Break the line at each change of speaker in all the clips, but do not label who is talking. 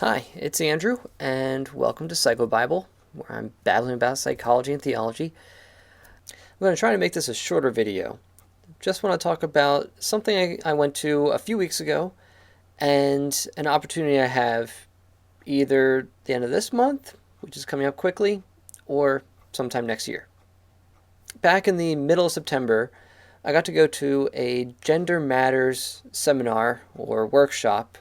Hi, it's Andrew, and welcome to PsychoBible, where I'm babbling about psychology and theology. I'm going to try to make this a shorter video. Just want to talk about something I went to a few weeks ago, and an opportunity I have either the end of this month, which is coming up quickly, or sometime next year. Back in the middle of September, I got to go to a Gender Matters seminar or workshop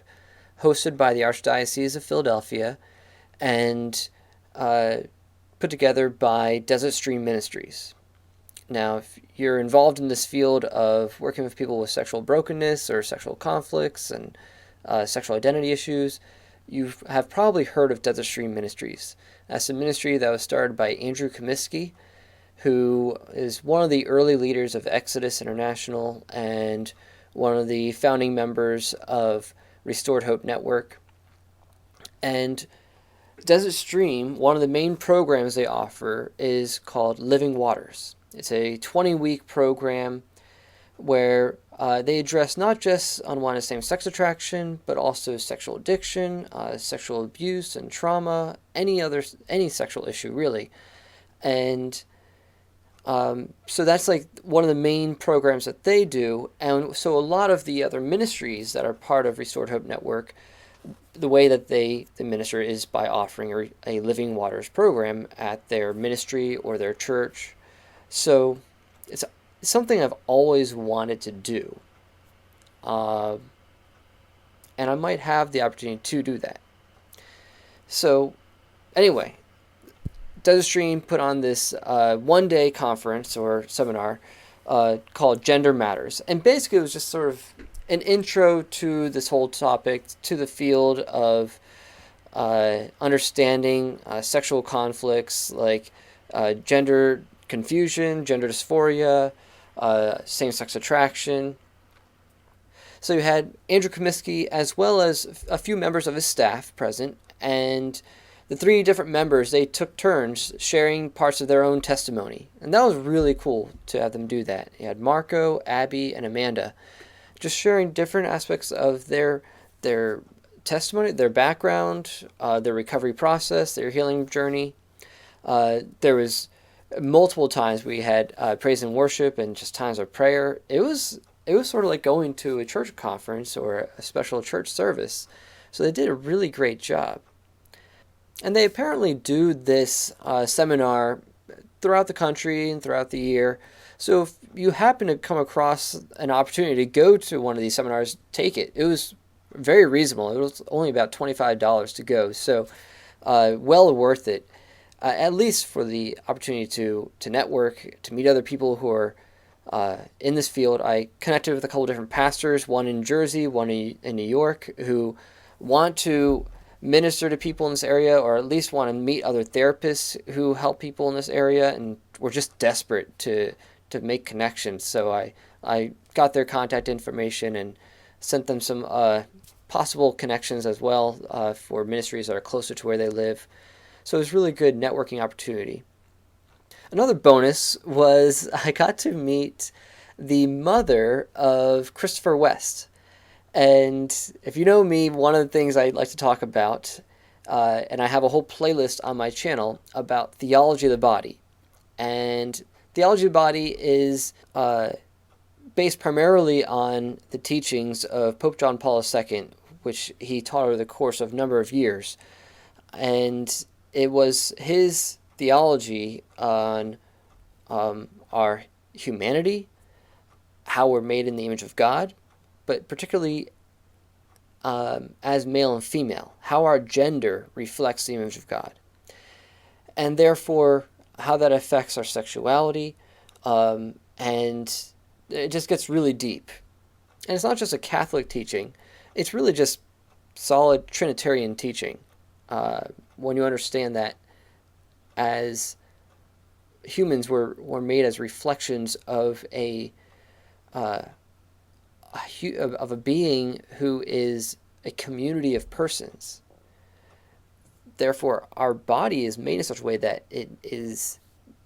hosted by the Archdiocese of Philadelphia and put together by Desert Stream Ministries. Now, if you're involved in this field of working with people with sexual brokenness or sexual conflicts and sexual identity issues, you have probably heard of Desert Stream Ministries. That's a ministry that was started by Andrew Comiskey, who is one of the early leaders of Exodus International and one of the founding members of Restored Hope Network. And Desert Stream, one of the main programs they offer is called Living Waters. It's a 20-week program where they address not just unwanted same-sex attraction, but also sexual addiction, sexual abuse and trauma, any sexual issue really. And so that's like one of the main programs that they do. And so a lot of the other ministries that are part of Restored Hope Network, the way that they minister is by offering a Living Waters program at their ministry or their church. So it's something I've always wanted to do. And I might have the opportunity to do that. So anyway, Desert Stream put on this one-day conference or seminar called Gender Matters. And basically it was just sort of an intro to this whole topic, to the field of understanding sexual conflicts like gender confusion, gender dysphoria, same-sex attraction. So you had Andrew Comiskey as well as a few members of his staff present, and the three different members, they took turns sharing parts of their own testimony. And that was really cool to have them do that. You had Marco, Abby, and Amanda just sharing different aspects of their testimony, their background, their recovery process, their healing journey. There was multiple times we had praise and worship and just times of prayer. It was sort of like going to a church conference or a special church service. So they did a really great job. And they apparently do this seminar throughout the country and throughout the year. So if you happen to come across an opportunity to go to one of these seminars, take it. It was very reasonable. It was only about $25 to go. So well worth it, at least for the opportunity to network, to meet other people who are in this field. I connected with a couple different pastors, one in Jersey, one in New York, who want to minister to people in this area, or at least want to meet other therapists who help people in this area, and we're just desperate to make connections. So I got their contact information and sent them some possible connections as well for ministries that are closer to where they live. So it was a really good networking opportunity. Another bonus was I got to meet the mother of Christopher West. And if you know me, one of the things I like to talk about, and I have a whole playlist on my channel about theology of the body. And theology of the body is based primarily on the teachings of Pope John Paul II, which he taught over the course of a number of years. And it was his theology on our humanity, how we're made in the image of God, but particularly as male and female, how our gender reflects the image of God, and therefore how that affects our sexuality, and it just gets really deep. And it's not just a Catholic teaching, it's really just solid Trinitarian teaching. When you understand that as humans were made as reflections of a being who is a community of persons. Therefore, our body is made in such a way that it is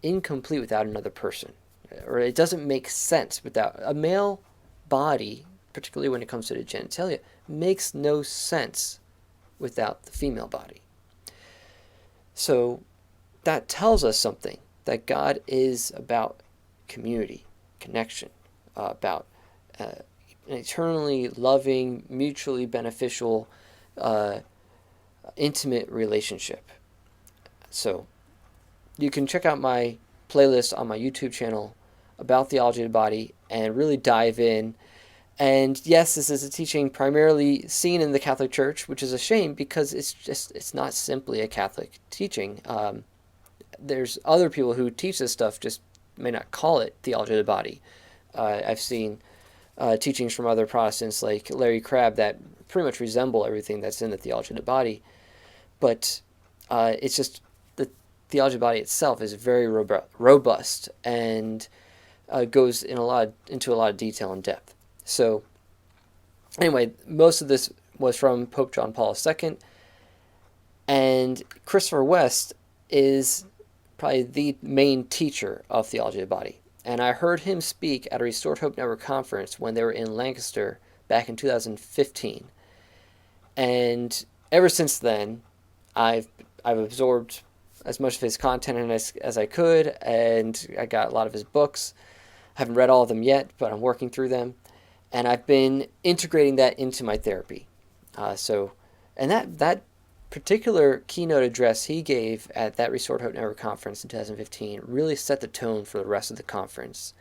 incomplete without another person, or it doesn't make sense without a male body, particularly when it comes to the genitalia, makes no sense without the female body. So that tells us something, that God is about community, connection, about an eternally loving, mutually beneficial, intimate relationship. So you can check out my playlist on my YouTube channel about theology of the body and really dive in. And yes, this is a teaching primarily seen in the Catholic Church, which is a shame because it's not simply a Catholic teaching. There's other people who teach this stuff, just may not call it theology of the body. I've seen teachings from other Protestants like Larry Crabb that pretty much resemble everything that's in the theology of the body. But it's just the theology of the body itself is very robust and goes into a lot of detail and depth. So anyway, most of this was from Pope John Paul II, and Christopher West is probably the main teacher of theology of the body. And I heard him speak at a Restored Hope Network conference when they were in Lancaster back in 2015. And ever since then, I've absorbed as much of his content as I could, and I got a lot of his books. I haven't read all of them yet, but I'm working through them. And I've been integrating that into my therapy. And that particular keynote address he gave at that Restored Hope Network conference in 2015 really set the tone for the rest of the conference.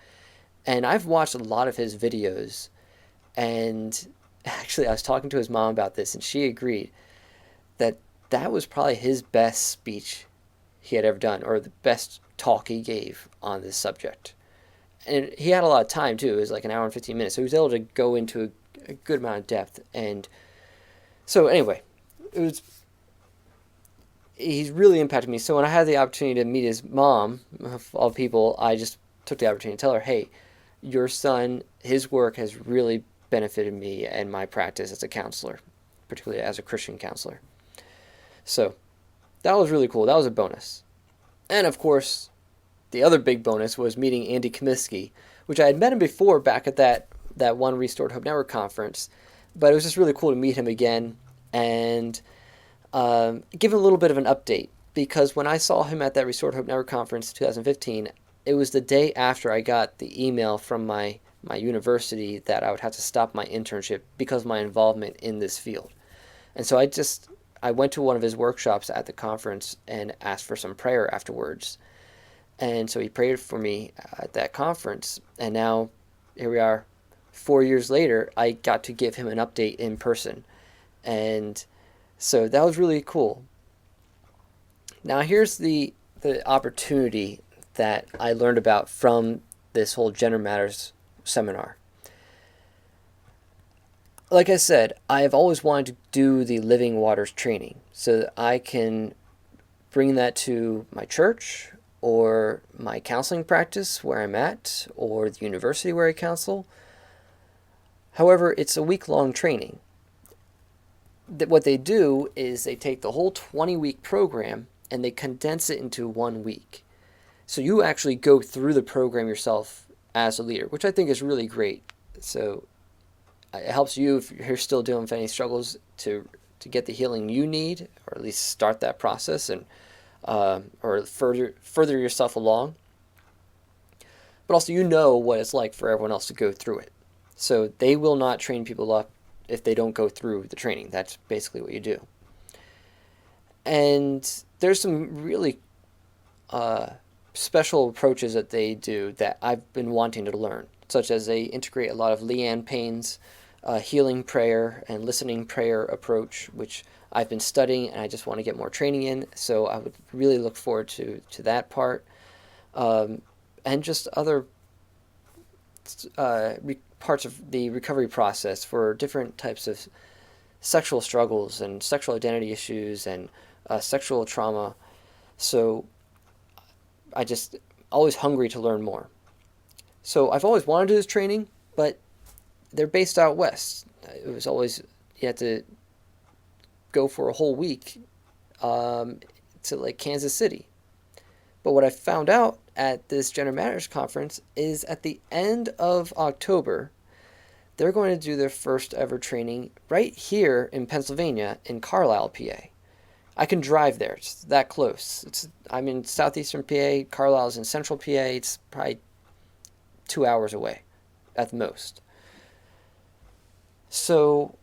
And I've watched a lot of his videos, and actually I was talking to his mom about this, and she agreed that that was probably his best speech he had ever done, or the best talk he gave on this subject. And he had a lot of time too. It was like an hour and 15 minutes, so he was able to go into a good amount of depth. And so anyway, he's really impacted me. So when I had the opportunity to meet his mom, of all people, I just took the opportunity to tell her, hey, your son, his work has really benefited me and my practice as a counselor, particularly as a Christian counselor. So that was really cool. That was a bonus. And of course, the other big bonus was meeting Andy Comiskey, which I had met him before back at that one Restored Hope Network conference, but it was just really cool to meet him again and give him a little bit of an update, because when I saw him at that Restored Hope Network conference in 2015, it was the day after I got the email from my university that I would have to stop my internship because of my involvement in this field. And so I went to one of his workshops at the conference and asked for some prayer afterwards. And so he prayed for me at that conference. And now, here we are, 4 years later, I got to give him an update in person. And so that was really cool. Now here's the opportunity that I learned about from this whole Gender Matters seminar. Like I said, I have always wanted to do the Living Waters training so that I can bring that to my church, or my counseling practice where I'm at, or the university where I counsel. However, it's a week-long training. What they do is they take the whole 20-week program and they condense it into 1 week. So you actually go through the program yourself as a leader, which I think is really great. So it helps you, if you're still dealing with any struggles, to get the healing you need, or at least start that process, and or further yourself along. But also, you know what it's like for everyone else to go through it. So they will not train people up if they don't go through the training. That's basically what you do. And there's some really special approaches that they do that I've been wanting to learn, such as they integrate a lot of Leanne Payne's healing prayer and listening prayer approach, which I've been studying and I just want to get more training in. So I would really look forward to that part. And just other parts of the recovery process for different types of sexual struggles and sexual identity issues and sexual trauma. So I just always hungry to learn more. So I've always wanted to do this training, but they're based out west. It was always, you had to go for a whole week to like Kansas City. But what I found out at this Gender Matters conference is at the end of October, they're going to do their first ever training right here in Pennsylvania in Carlisle, PA. I can drive there. It's that close. I'm in southeastern PA. Carlisle's in central PA. It's probably 2 hours away at the most. So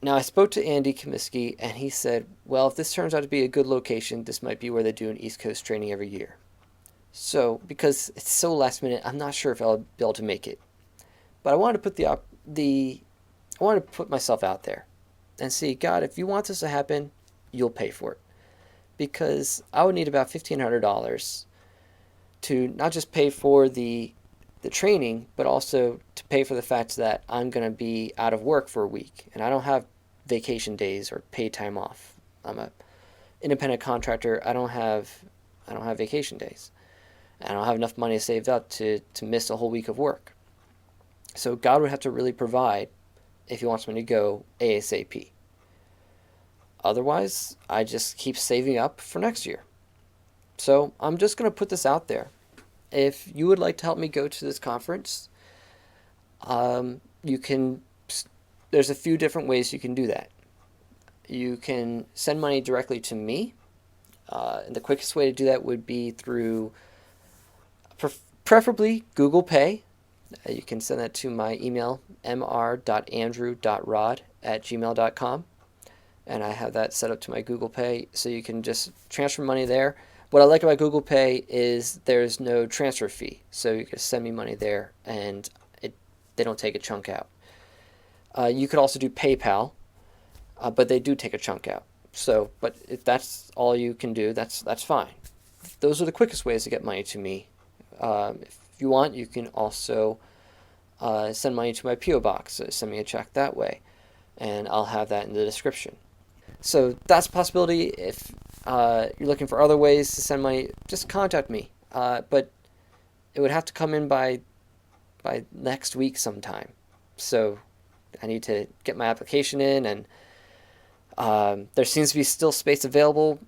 now I spoke to Andy Comiskey, and he said, well, if this turns out to be a good location, this might be where they do an East Coast training every year. So because it's so last minute, I'm not sure if I'll be able to make it. But I wanted to put I wanted to put myself out there and see, God, if you want this to happen, you'll pay for it. Because I would need about $1,500 to not just pay for the training, but also to pay for the fact that I'm going to be out of work for a week, and I don't have vacation days or paid time off. I'm a independent contractor. I don't have vacation days. I don't have enough money saved up to miss a whole week of work. So God would have to really provide if he wants me to go ASAP. Otherwise, I just keep saving up for next year. So I'm just going to put this out there. If you would like to help me go to this conference, you can. There's a few different ways you can do that. You can send money directly to me. And the quickest way to do that would be through preferably Google Pay. You can send that to my email, mr.andrew.rod@gmail.com. And I have that set up to my Google Pay, so you can just transfer money there. What I like about Google Pay is there's no transfer fee, so you can send me money there, and they don't take a chunk out. You could also do PayPal, but they do take a chunk out. So, but if that's all you can do, that's fine. Those are the quickest ways to get money to me. If you want, you can also send money to my P.O. Box. Send me a check that way, and I'll have that in the description. So that's a possibility. If you're looking for other ways to send money, just contact me. But it would have to come in by next week sometime. So I need to get my application in, and there seems to be still space available,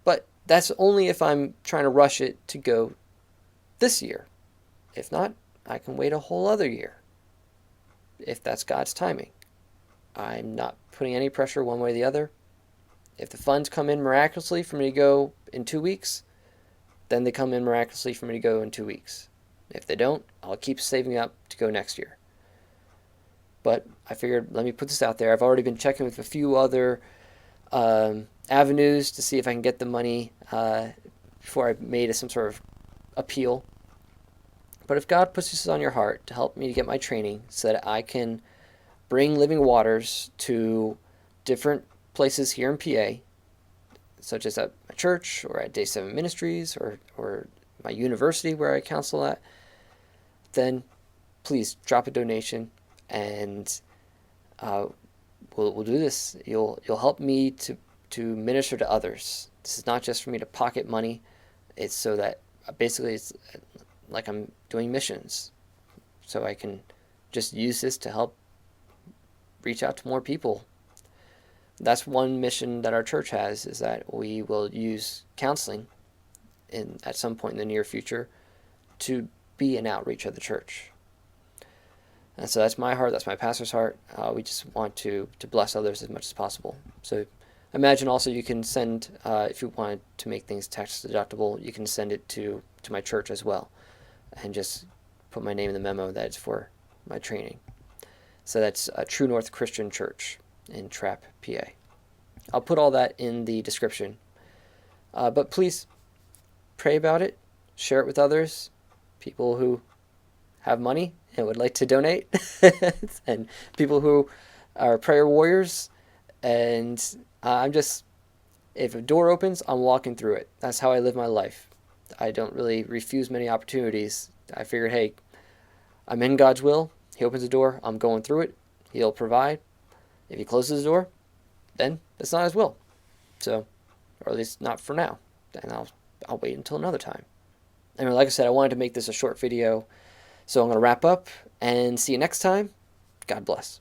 but that's only if I'm trying to rush it to go this year. If not, I can wait a whole other year, if that's God's timing. I'm not putting any pressure one way or the other. If the funds come in miraculously for me to go in 2 weeks, then they come in miraculously for me to go in 2 weeks. If they don't, I'll keep saving up to go next year. But I figured, let me put this out there. I've already been checking with a few other avenues to see if I can get the money before I made some sort of appeal. But if God puts this on your heart to help me to get my training so that I can bring living waters to different places here in PA, such as at my church or at Desert Stream Ministries or my university where I counsel at, then please drop a donation, and we'll do this. You'll help me to minister to others. This is not just for me to pocket money. It's so that basically it's like I'm doing missions, so I can just use this to help reach out to more people. That's one mission that our church has, is that we will use counseling at some point in the near future to be an outreach of the church. And so that's my heart, that's my pastor's heart. We just want to bless others as much as possible. So imagine also you can send, if you wanted to make things tax deductible, you can send it to my church as well, and just put my name in the memo that it's for my training. So that's True North Christian Church in Trapp, PA. I'll put all that in the description. But please pray about it, share it with others, people who have money and would like to donate, and people who are prayer warriors. And if a door opens, I'm walking through it. That's how I live my life. I don't really refuse many opportunities. I figured, hey, I'm in God's will. He opens the door, I'm going through it. He'll provide. If he closes the door, then it's not his will. So, or at least not for now. And I'll wait until another time. Anyway, like I said, I wanted to make this a short video. So I'm going to wrap up and see you next time. God bless.